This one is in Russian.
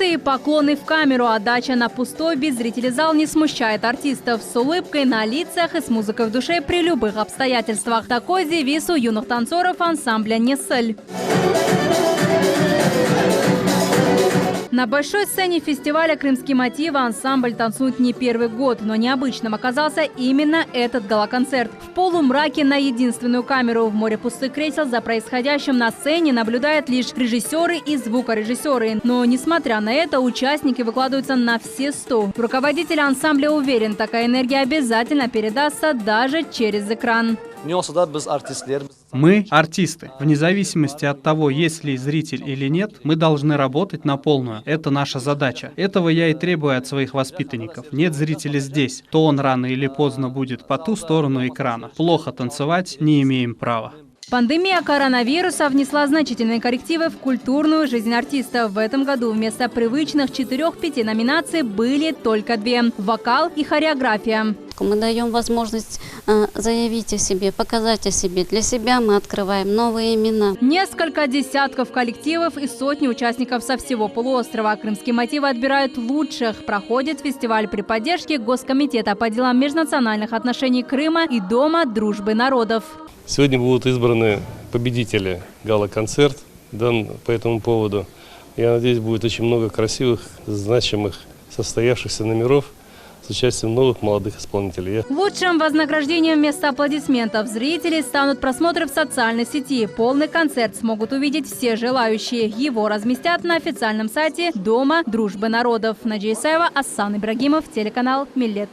овации и поклоны в камеру. Отдача на пустой, без зрителей зал не смущает артистов. С улыбкой на лицах и с музыкой в душе при любых обстоятельствах. Такой девиз у юных танцоров ансамбля «Несель». На большой сцене фестиваля «Крымские мотивы» ансамбль танцует не первый год, но необычным оказался именно этот гала-концерт. В полумраке на единственную камеру в море пустых кресел за происходящим на сцене наблюдают лишь режиссеры и звукорежиссеры. Но, несмотря на это, участники выкладываются на все 100. Руководитель ансамбля уверен, такая энергия обязательно передастся даже через экран. Мы артисты. Вне зависимости от того, есть ли зритель или нет, мы должны работать на полную. Это наша задача. Этого я и требую от своих воспитанников. Нет зрителя здесь, то он рано или поздно будет по ту сторону экрана. Плохо танцевать не имеем права. Пандемия коронавируса внесла значительные коррективы в культурную жизнь артистов. В этом году вместо привычных 4-5 номинаций были только 2 – вокал и хореография. Мы даем возможность заявить о себе, показать о себе. Для себя мы открываем новые имена. Несколько десятков коллективов и сотни участников со всего полуострова. Крымские мотивы отбирают лучших. Проходит фестиваль при поддержке Госкомитета по делам межнациональных отношений Крыма и Дома дружбы народов. Сегодня будут избраны победители гала-концерт по этому поводу. Я надеюсь, будет очень много красивых, значимых, состоявшихся номеров с участием новых молодых исполнителей. Лучшим вознаграждением вместо аплодисментов зрителей станут просмотры в социальной сети. Полный концерт смогут увидеть все желающие. Его разместят на официальном сайте Дома дружбы народов. Наджия Исаева, Асан Ибрагимов, телеканал «Миллет».